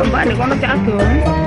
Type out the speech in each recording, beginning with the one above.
mbak-mbak nih kono cak adon.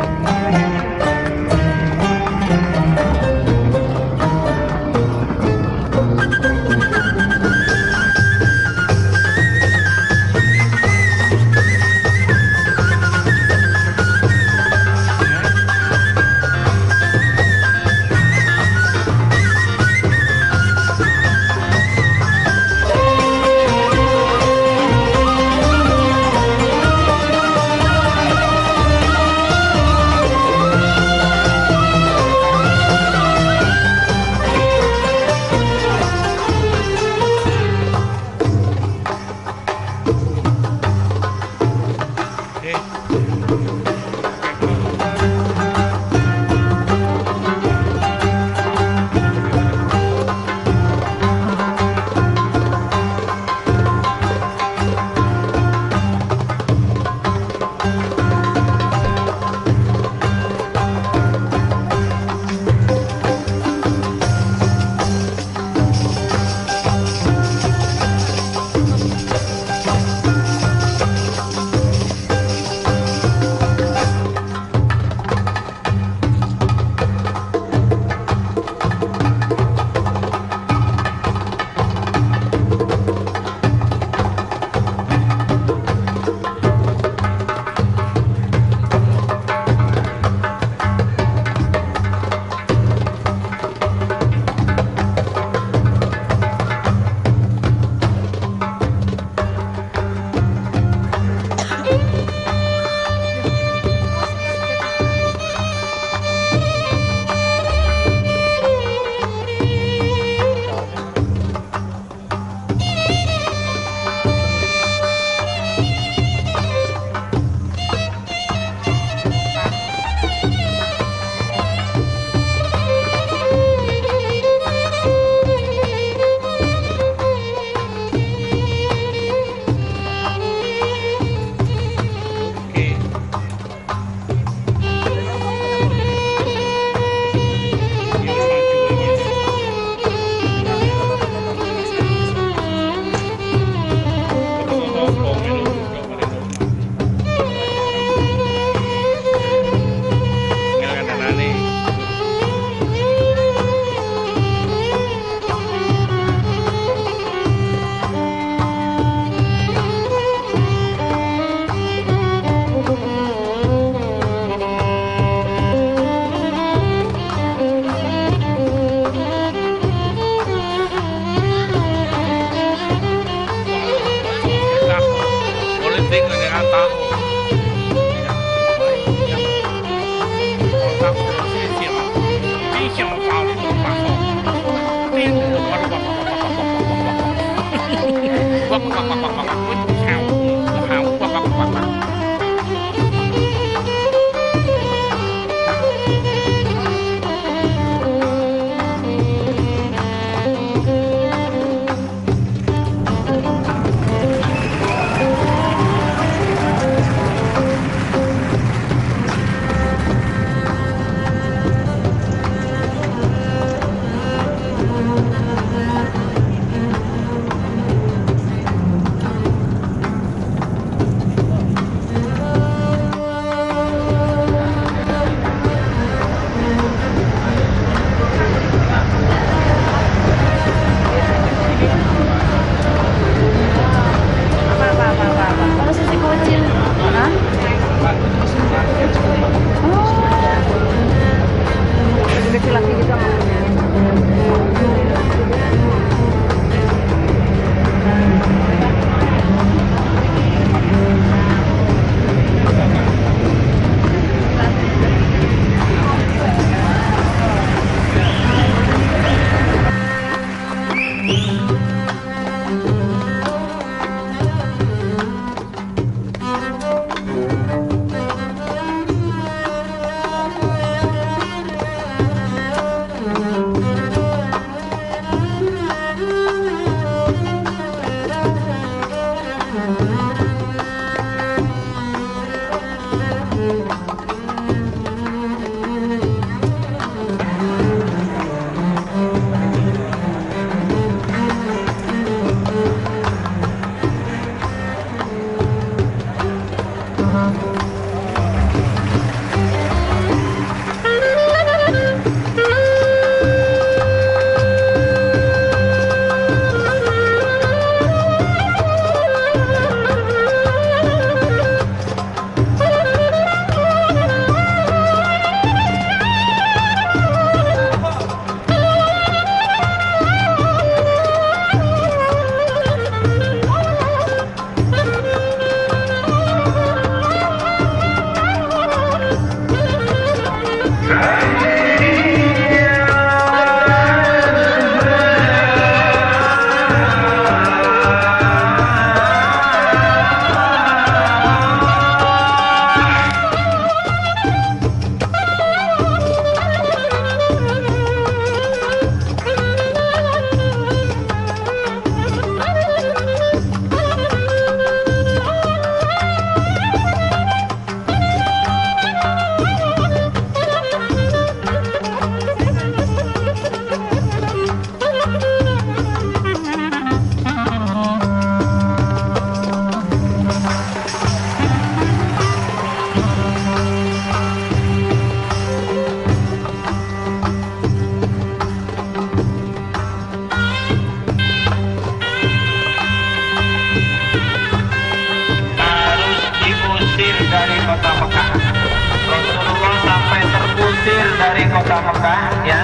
Mekah ya.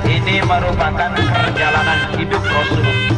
Ini merupakan perjalanan hidup Rasulullah.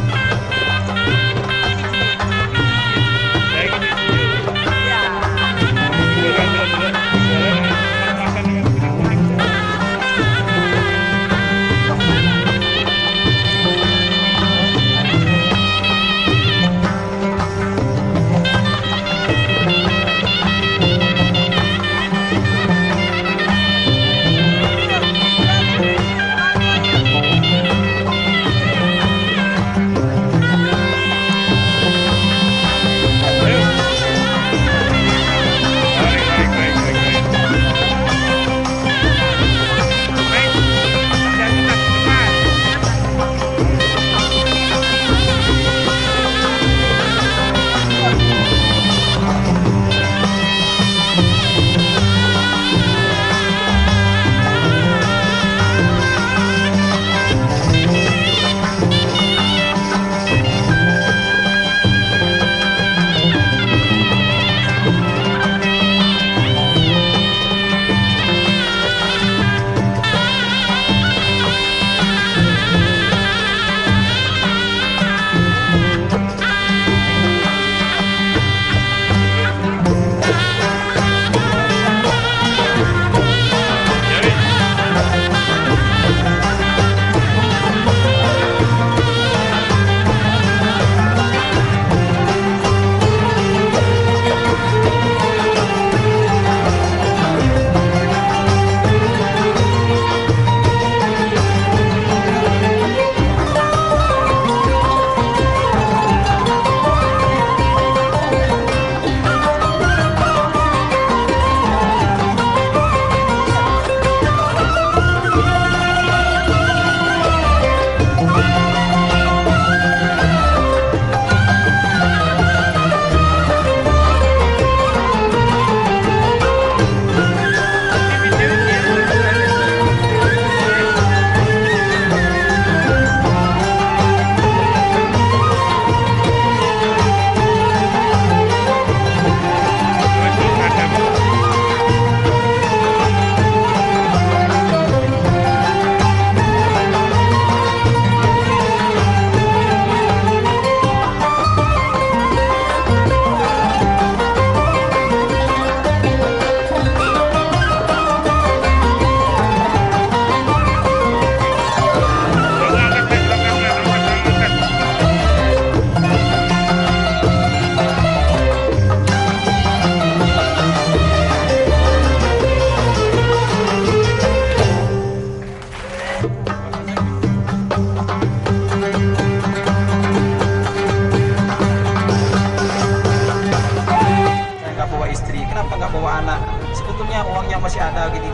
masih ada gini.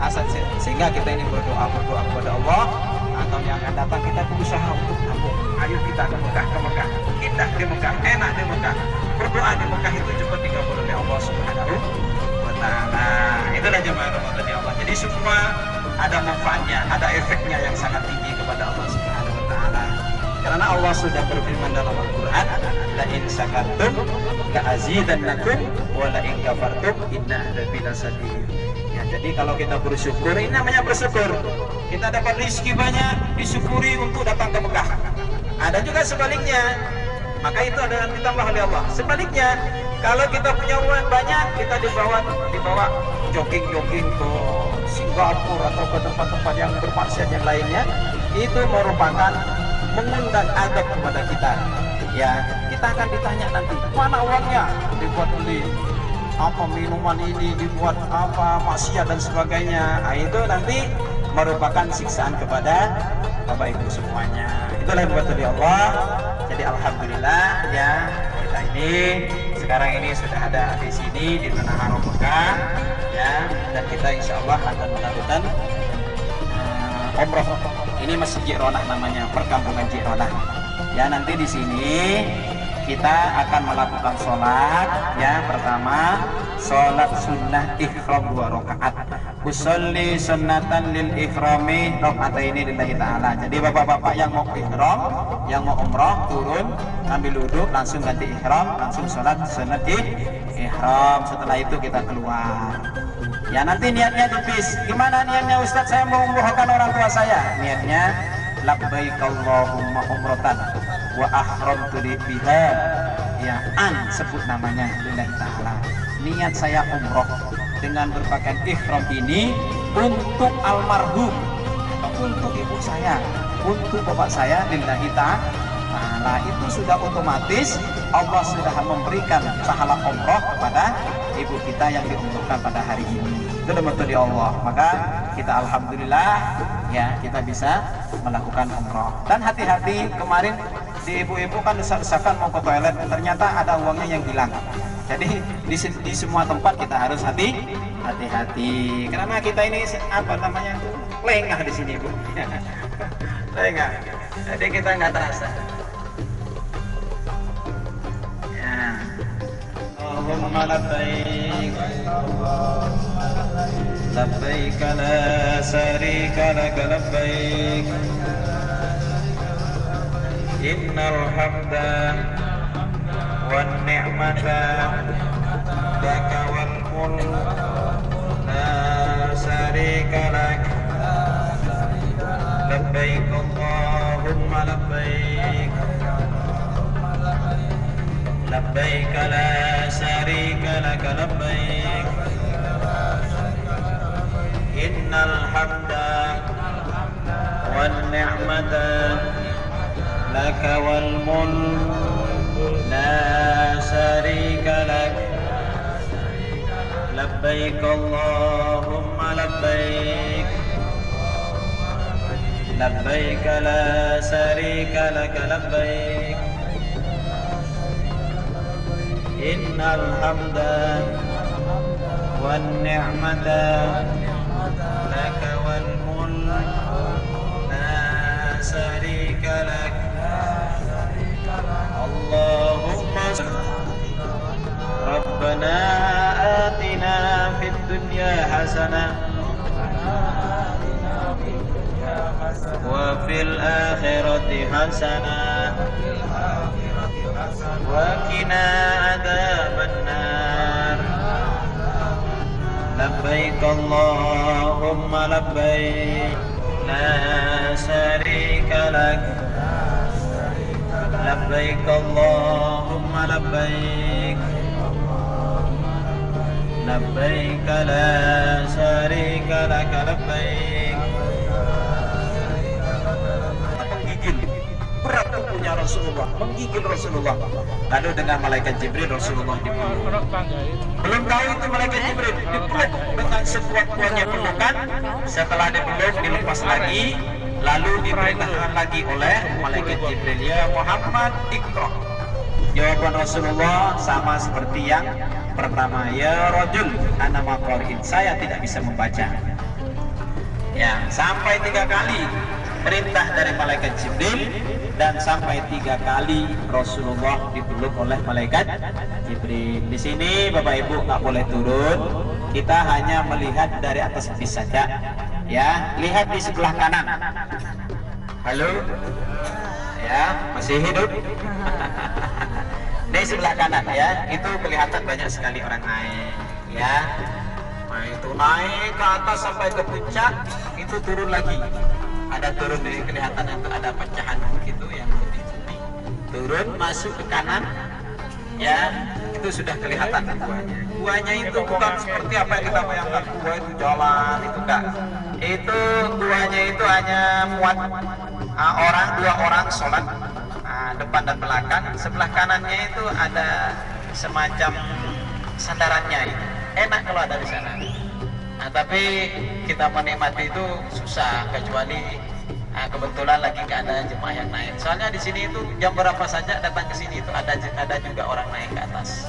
Asal sehingga kita ini berdoa kepada Allah, atau yang akan datang kita berusaha untuk nabung. Ayo kita ke Mekah, kita di Mekah, enak di Mekah, berdoa di Mekah itu cepat dikabul oleh Allah Subhanahu wa Ta'ala. Itulah jemaah Ramadan ya Allah. Jadi semua ada manfaatnya, ada efeknya yang sangat tinggi kepada Allah Subhanahu wa Ta'ala. Karena Allah sudah berfirman dalam Al-Quran, la in syakartum la azidannakum wa la in kafartum inna adzabi lasadid. Ya, jadi kalau kita bersyukur, ini namanya bersyukur. Kita dapat rezeki banyak, disyukuri untuk datang ke Mekah. Ada juga sebaliknya, maka itu adalah ditambah oleh Allah. Sebaliknya, kalau kita punya uang banyak, kita dibawa jogging ke Singapura atau ke tempat-tempat yang bermaksiat yang lainnya, itu merupakan mengundang adab kepada kita. Ya, kita akan ditanya nanti, mana uangnya dibuat beli apa minuman ini, dibuat apa maksiat dan sebagainya. Nah, itu nanti merupakan siksaan kepada Bapak Ibu semuanya. Itulah yang buat dari Allah. Jadi alhamdulillah ya, kita ini sekarang ini sudah ada di sini di tanah haram Mekah ya, dan kita insya Allah akan melakukan umroh. Ini Masjid Jironah namanya, perkampungan Jironah. Ya, nanti di sini kita akan melakukan sholat. Ya, pertama sholat sunnah ikhram 2 rakaat. Usolli sunnatan lil ikhrami raka'ataini lillahi ta'ala. Jadi bapak-bapak yang mau ikhram yang mau umroh turun, ambil wudhu, langsung ganti ihram, langsung sholat sunat ihram. Setelah itu kita keluar. Ya nanti niatnya dipis. Gimana niatnya Ustadz? Saya mau umrohkan orang tua saya. Niatnya labbaik Allahumma umrotan wa ahramtu biha. Ya sebut namanya lillahi ta'ala. Niat saya umroh dengan berpakaian ihram ini untuk almarhum, untuk ibu saya, untuk bapak saya lillahi ta'ala. Itu sudah otomatis Allah sudah memberikan pahala umroh kepada ibu kita yang diumrohkan pada hari ini. Itu betul di Allah. Maka kita alhamdulillah ya kita bisa melakukan umroh. Dan hati-hati, kemarin di ibu-ibu kan desak-desakan mau ke toilet, ternyata ada uangnya yang hilang. Jadi di semua tempat kita harus hati-hati. Karena kita ini apa namanya tuh lengah di sini, Bu. Lengah. Jadi kita nggak terasa. Ya. Allahumma labbaik. Labbaik la syarika lak labbaik. Innal hamda wan ni'mata laka wal mulk la syarika lak. Labbaik Allahumma labbaik. Labbaik la syarika lak labbaik. Innal hamda wan ni'mata laka wal mulk la syarika lak. Labbaik Allahumma labbaik. Labbaik la syarika lak labbaik. Innal hamda wan ni'mata laka wal mulk la syarika lak. Allahumma Rabbana atina fid dunya hasanah wa fil akhirati hasanah wa qina adzabannar. Labbaik Allahumma labbaik la syarika lak. Labbaik Allahumma labbaik. Labbaik la syarika lak labbaik. Menggigil berat tubuhnya Rasulullah, menggigil Rasulullah. Lalu dengan malaikat Jibril Rasulullah dipeluk. Belum tahu itu malaikat Jibril dipeluk dengan sekuat-kuatnya pelukan. Setelah dipeluk dilepas lagi, lalu diperintahkan lagi oleh malaikat Jibril, ya Muhammad iqra. Jawaban Rasulullah sama seperti yang pertama, ya rajul ana maqari'in, saya tidak bisa membaca. Ya, sampai 3 kali perintah dari malaikat Jibril dan sampai 3 kali Rasulullah dipeluk oleh malaikat Jibril. Di sini Bapak Ibu nggak boleh turun, kita hanya melihat dari atas bis saja. Ya, lihat di sebelah kanan. Halo, ya masih hidup. Di sebelah kanan ya, itu kelihatan banyak sekali orang naik. Ya, nah, itu naik ke atas sampai ke puncak, itu turun lagi. Ada turun dari kelihatan itu ada pecahan begitu yang putih-putih. Turun masuk ke kanan, ya itu sudah kelihatan guanya. Guanya itu bukan seperti apa yang kita bayangkan. Gua itu jalan itu enggak. Itu guanya itu hanya muat orang, 2 orang sholat, depan dan belakang. Sebelah kanannya itu ada semacam sandarannya itu. Enak kalau ada di sana. Nah, tapi kita menikmati itu susah, kecuali kebetulan lagi nggak ada jemaah yang naik. Soalnya di sini itu jam berapa saja datang ke sini itu ada juga orang naik ke atas.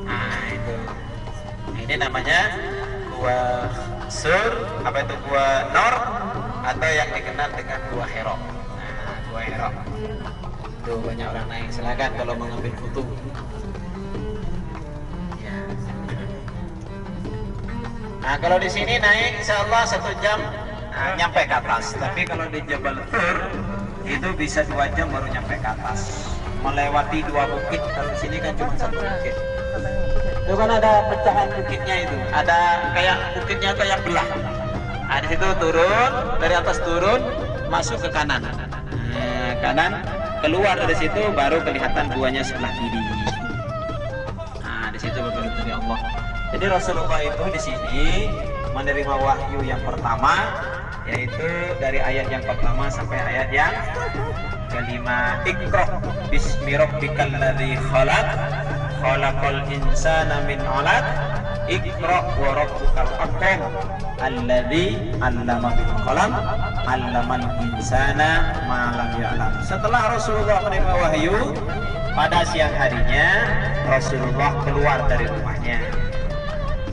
Nah itu, ini namanya Gua Sur, apa itu Gua Nor, atau yang dikenal dengan Gua Hero. Nah, Gua Hero. Tuh banyak orang naik. Silakan kalau mengambil foto. Nah kalau di sini naik insya Allah 1 jam nyampe ke atas. Tapi kalau di Jabal Tur itu bisa 2 jam baru nyampe ke atas, melewati 2 bukit. Kalau di sini kan cuma 1 bukit. Itu kan ada pecahan bukitnya, itu ada kayak bukitnya kayak belah. Nah, di situ turun, dari atas turun, masuk ke kanan. Nah, kanan, keluar dari situ baru kelihatan guanya sebelah kiri. Nah, di situ baru dari Allah. Jadi Rasulullah itu di sini menerima wahyu yang pertama, yaitu dari ayat yang pertama sampai ayat yang kelima. Iqra bismi rabbikal ladzi khalaq khalaqal insana min 'alaq iqra wa rabbukal akram alladzi 'allama bil qalam 'allamal insana ma lam ya'lam. Setelah Rasulullah menerima wahyu, pada siang harinya Rasulullah keluar dari rumahnya.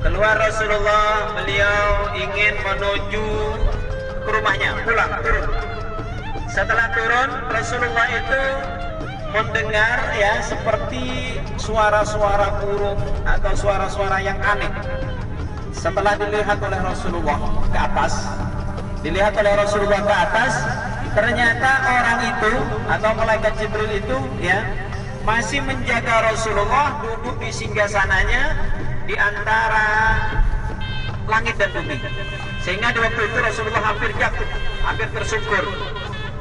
Keluar Rasulullah, beliau ingin menuju ke rumahnya, pulang, turun. Setelah turun, Rasulullah itu mendengar ya seperti suara-suara burung atau suara-suara yang aneh. Setelah dilihat oleh Rasulullah ke atas, ternyata orang itu atau malaikat Jibril itu ya masih menjaga Rasulullah duduk di singgasananya di antara langit dan bumi. Sehingga di waktu itu Rasulullah hampir jatuh, hampir tersungkur.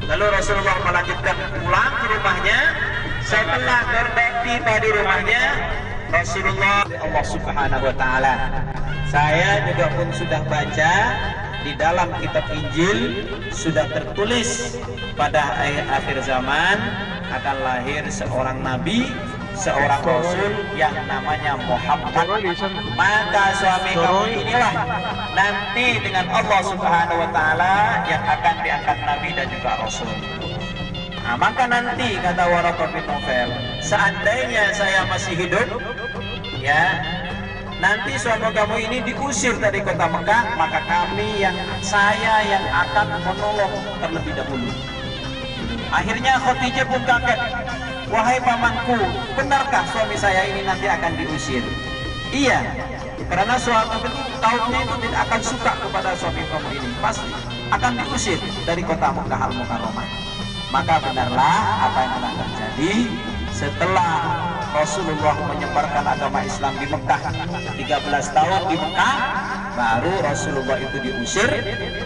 Lalu Rasulullah melanjutkan pulang ke rumahnya. Setelah tiba di rumahnya, Rasulullah Allah Subhanahu wa taala. Saya juga pun sudah baca di dalam kitab Injil sudah tertulis pada akhir zaman akan lahir seorang nabi, seorang rasul yang namanya Muhammad. Maka suami kamu inilah nanti dengan Allah Subhanahu wa taala yang akan diangkat nabi dan juga rasul. Nah, maka nanti kata Waraqah bin Nawfal, seandainya saya masih hidup ya, nanti suami kamu ini diusir dari kota Mekah, maka saya yang akan menolong terlebih dahulu. Akhirnya Khadijah pun kaget. Wahai pamanku, benarkah suami saya ini nanti akan diusir? Iya, karena suami itu kaumnya itu tidak akan suka kepada suami kamu ini, pasti akan diusir dari kota Mekah Al-Mukarramah. Maka benarlah apa yang telah terjadi setelah Rasulullah menyebarkan agama Islam di Mekah 13 tahun di Mekah, baru Rasulullah itu diusir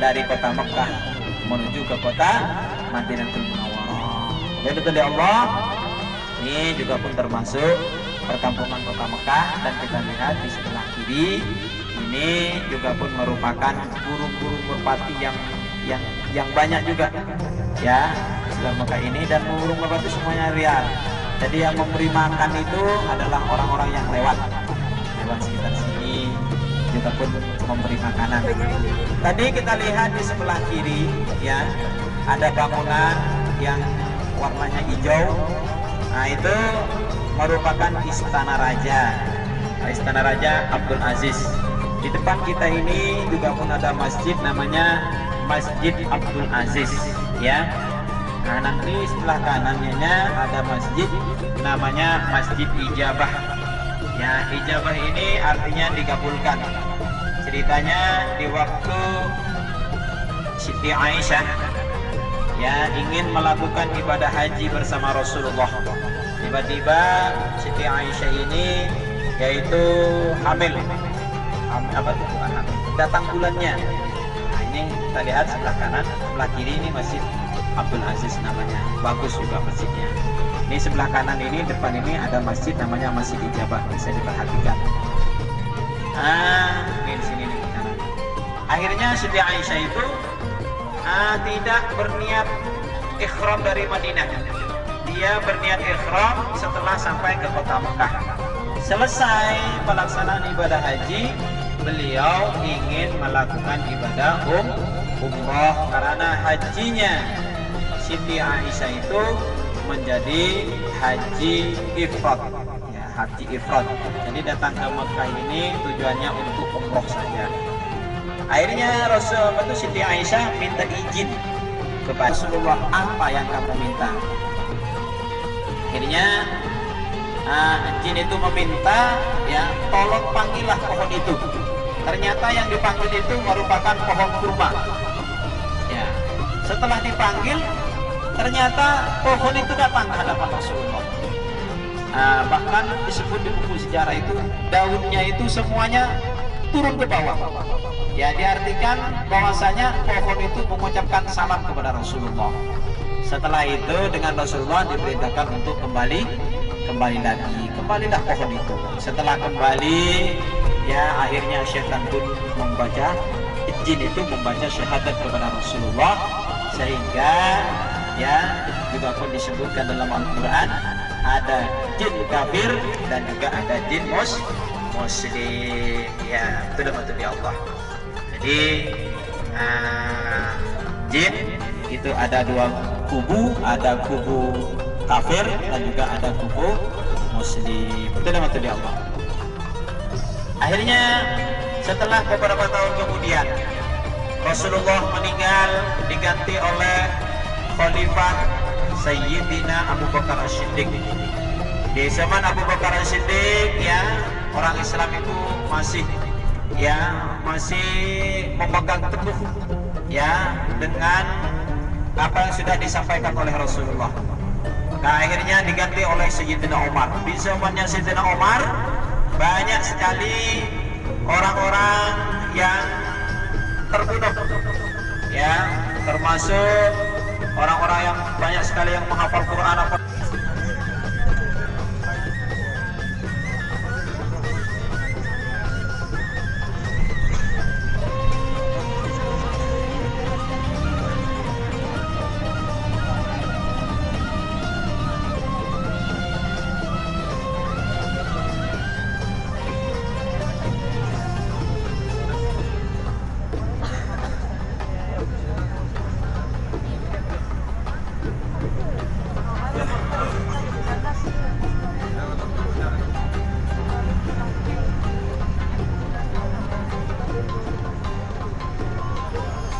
dari kota Mekah menuju ke kota Madinatul Munawwarah. Begitu dari Allah. Ini juga pun termasuk perkampungan kota Mekah, dan kita lihat di sebelah kiri ini juga pun merupakan burung-burung merpati yang banyak juga ya sebelah Mekah ini, dan burung merpati semuanya liar. Jadi yang memberi makan itu adalah orang-orang yang lewat sekitar sini, juga pun memberi makanan. Tadi kita lihat di sebelah kiri ya ada bangunan yang warnanya hijau. Nah, itu merupakan istana raja. Istana Raja Abdul Aziz. Di depan kita ini juga pun ada masjid namanya Masjid Abdul Aziz ya. Nah, nanti sebelah kanannya ada masjid namanya Masjid Ijabah. Ya, ijabah ini artinya dikabulkan. Ceritanya di waktu Siti Aisyah ya ingin melakukan ibadah haji bersama Rasulullah. Tiba-tiba Siti Aisyah ini yaitu hamil. Apa itu? Bukan hamil. Datang bulannya. Nah, ini kita lihat sebelah kanan, sebelah kiri ini Masjid Abdul Aziz namanya. Bagus juga masjidnya. Ini sebelah kanan ini, depan ini ada masjid namanya Masjid Ijabah, bisa diperhatikan. Ini di sini di kanan. Akhirnya Siti Aisyah itu tidak berniat ikhram dari Madinah. Dia berniat ikhram setelah sampai ke kota Mekah. Selesai pelaksanaan ibadah haji, beliau ingin melakukan ibadah umrah karena hajinya Siti Aisyah itu menjadi haji ifrad. Ya, haji ifrad. Jadi datang ke Mekah ini tujuannya untuk umrah saja. Akhirnya Rasulullah itu Siti Aisyah minta izin kepada Rasulullah, apa yang kamu minta? Akhirnya jin itu meminta ya, tolong panggillah pohon itu. Ternyata yang dipanggil itu merupakan pohon kurma. Ya, setelah dipanggil ternyata pohon itu datang ke hadapan Rasulullah. Bahkan disebut di buku sejarah itu daunnya itu semuanya turun ke bawah. Ya, diartikan bahwasanya pohon itu mengucapkan salam kepada Rasulullah. Setelah itu dengan Rasulullah diperintahkan untuk kembali lagi. Kembalilah pohon itu. Setelah kembali, ya akhirnya syaitan pun membaca, jin itu membaca syahadat kepada Rasulullah, sehingga ya juga pun disebutkan dalam Al-Quran ada jin kafir dan juga ada jin muslim. Ya, betul-betul ya Allah. Jadi jin itu ada dua kubu, ada kubu kafir dan juga ada kubu muslim. Betul-betul ya Allah. Akhirnya setelah beberapa tahun kemudian Rasulullah meninggal, diganti oleh Khalifah Sayyidina Abu Bakar As-Siddiq. Di zaman Abu Bakar As-Siddiq, ya, orang Islam itu masih memegang teguh ya dengan apa yang sudah disampaikan oleh Rasulullah. Nah, akhirnya diganti oleh Sayyidina Umar. Di zamannya Sayyidina Umar banyak sekali orang-orang yang terbunuh, ya, termasuk orang-orang yang banyak sekali yang menghafal Quran.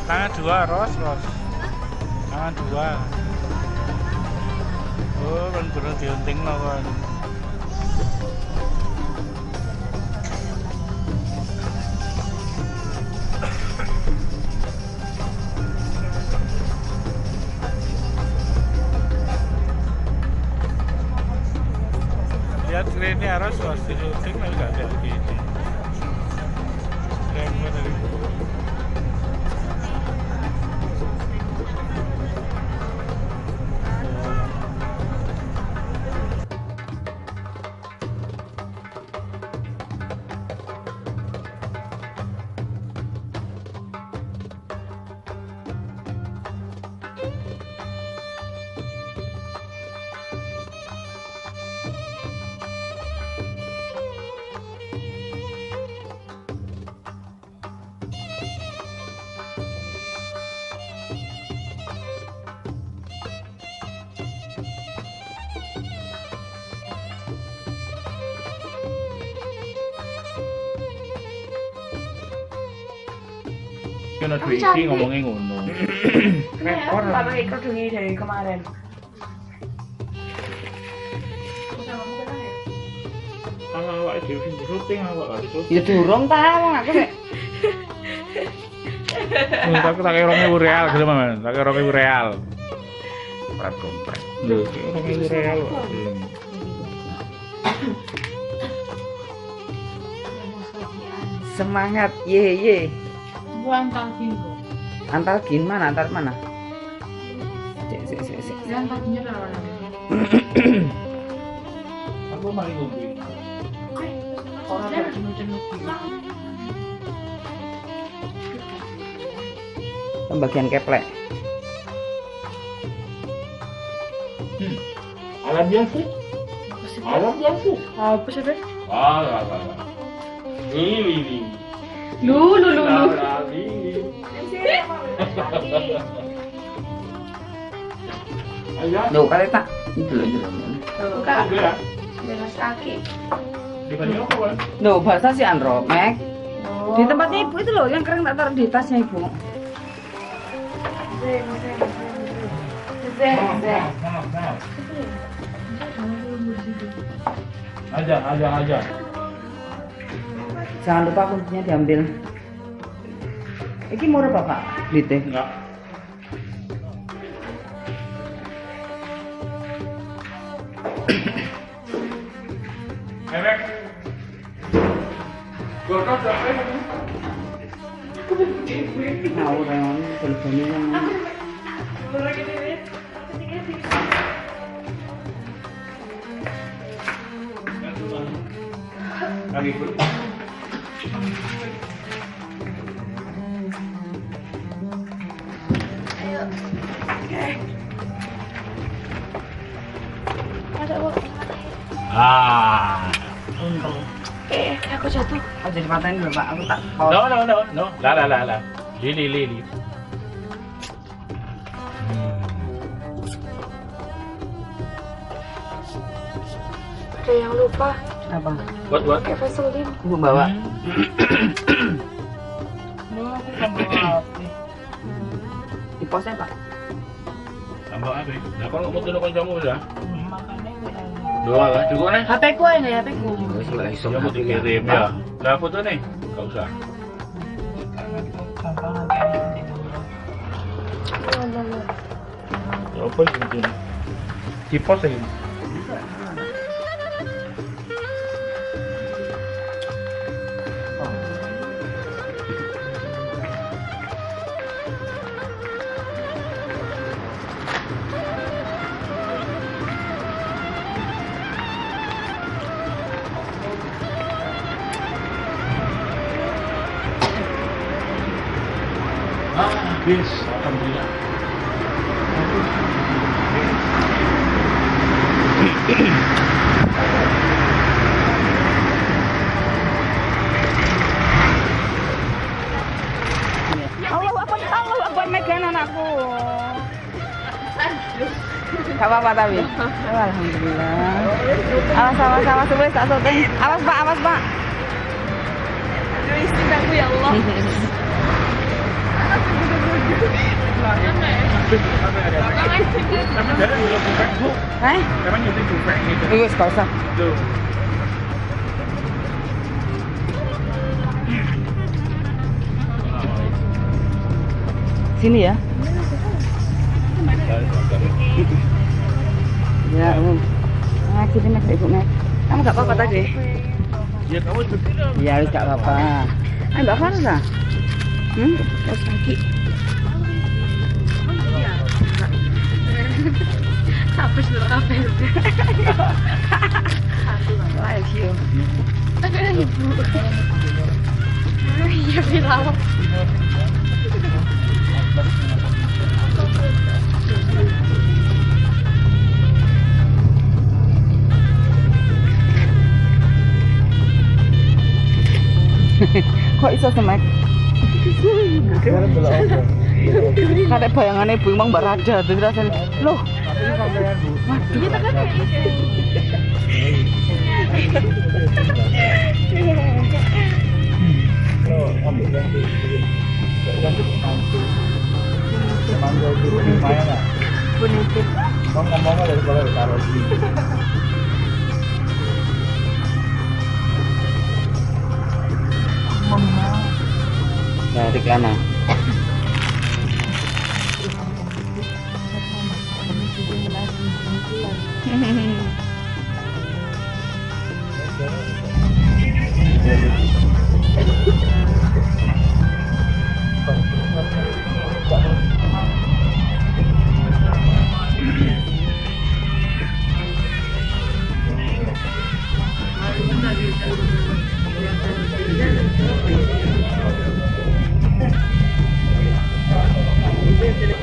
Tangan dua, Ros. Tangan dua. Oh, bener-bener diunting loh kan. Lihat ini Ros, diunting lagi gak ada begini. Keren banget. Kena Twiki ngomongnya ngono. Repot lah pakai kerudungnya dari kemarin. Kalau awak dhewe syuting awak itu. Ya durung ta wong aku sik. Tak tak 2000 real gitu Mas. Tak 2000 real. Prat kompret. Lho, 2000 real. Semangat ye. Antar gin. Antar gin mana? Antar mana? Sik. Antar gin lah. Aku mari ngombe. Orang berjenuh-jenuh. Pembagian keplek. Alam yang sih. Apa sih, Beb? Ini. Lu. Loh, kali tak. Itu loh. Buka. Dengan kaki. Di mana apa, Bang? Loh, bahasa si Andro, Mek. Oh. Di tempatnya ibu itu loh, yang kering tak taruh di tasnya ibu. Zeng. Aja. Jangan lupa kuncinya diambil. Iki murah Bapak? Blite. Enggak. Bebek. Gotot sampai. Nah, orang teleponnya yang Lagi ikut. Ah. Aku jatuh. oh, jadi patahin dulu Pak. Aku tak No. Lah. Lili. Ada yang lupa apa? Buat. pakai Vaseline. Aku bawa. Di posnya Pak. Tambah apa? Nah, kalau mau tunduk kancamu ya. Doa lah, cukup nih. HP ku aja ya, HP ku. Wis lah iso Ya mau dikirim ya. Lah foto nih, enggak usah. Ya apa sih ini? Di pos ini. Habis, alhamdulillah. Allah Akbar megang anakku. Gak apa-apa tapi. Alhamdulillah. Awas wis tak syuting. Awas Pak. Aduh, istriku ya Allah. Hah? Emang nyuting bupek gitu. Wis gak usah. Tuh. Sini ya. Ya, ngaji nih Mas Ibu Mek. Kamu gak apa-apa tadi? Ya kamu cuti dong. Ya wis gak apa-apa. Ayo Mbak Farza. Terus lagi. Habis dulu kafe. Like you. Ibu. Iya bilang. Kok iso semek? Kadek bayangannya ibu emang Mbak Rada tuh rasanya. Loh. Waduh. Kita kan Dari kana.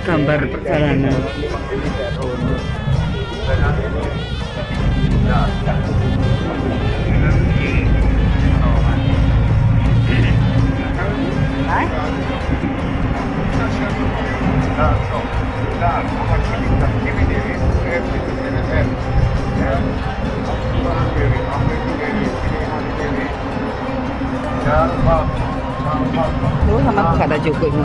Gambar perjalanan. Lu sama kata cukup ini.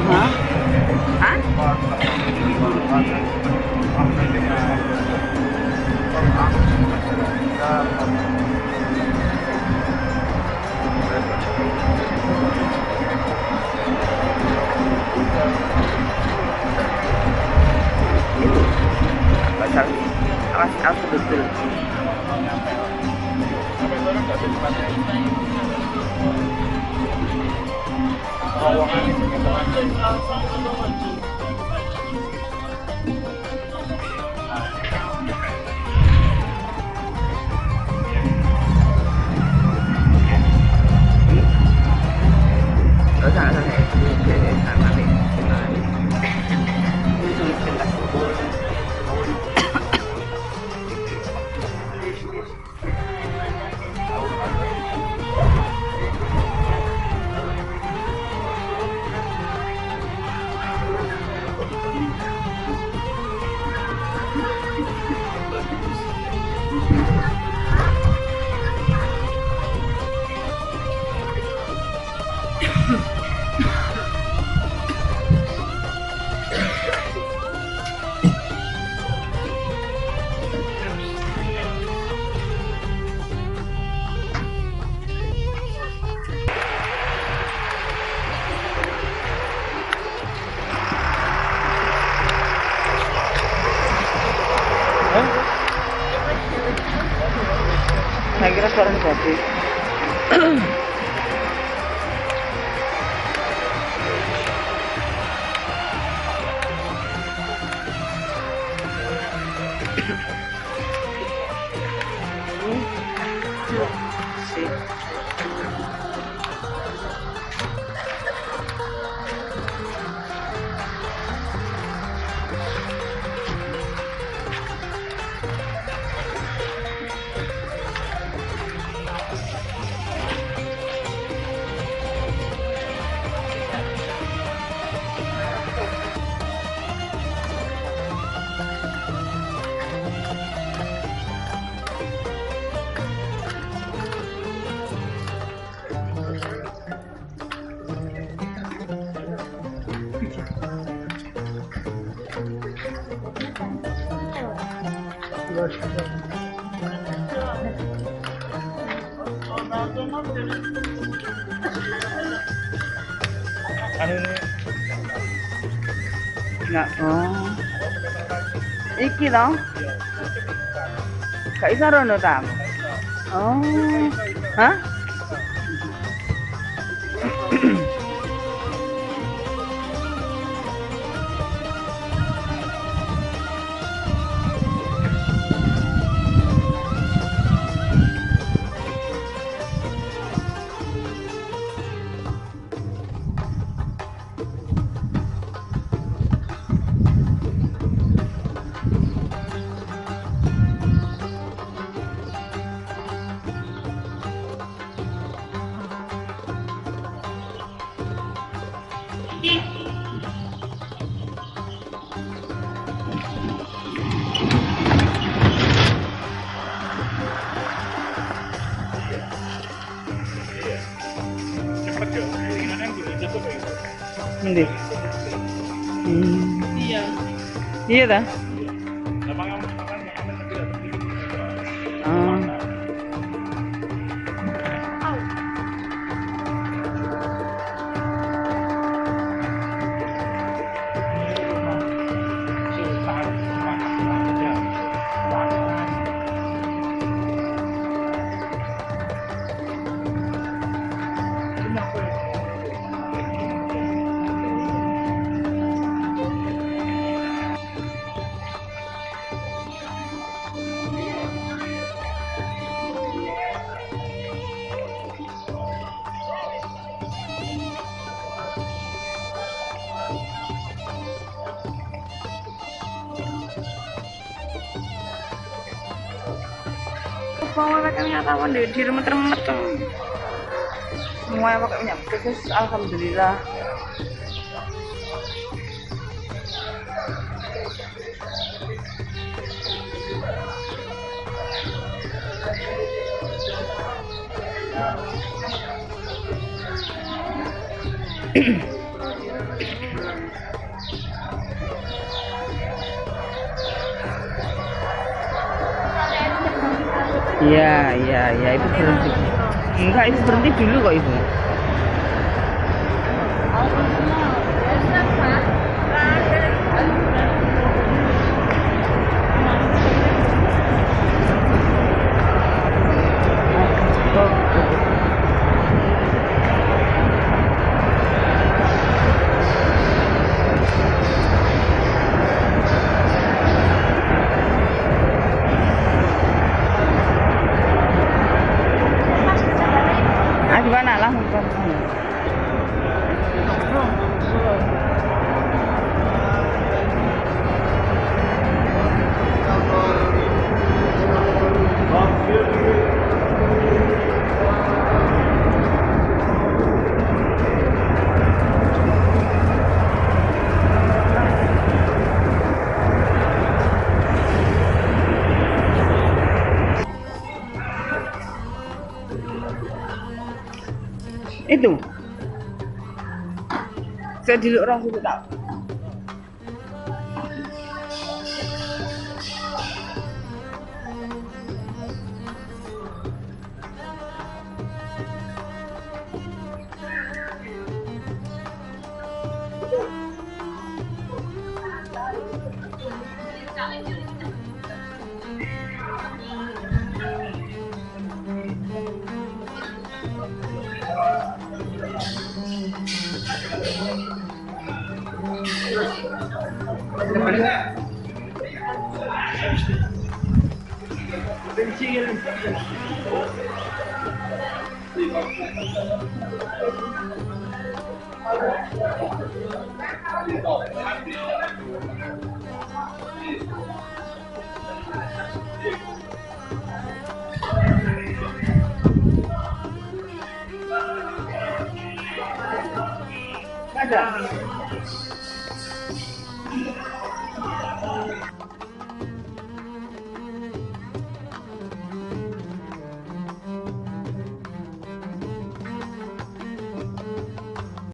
Hah? Saya kira suara babi. Enggak, oh. Iki dong. Gak iso rono tam. Oh. Hah? Ndi? Iya. Iya dah. Semua pakai minyak tawon di remet-remet tuh. Semuanya pakai minyak khusus, alhamdulillah. Iya, ibu berhenti. Enggak, ibu berhenti dulu kok ibu. Oh. Itu. Saya dulu orang sudah tahu. Ada.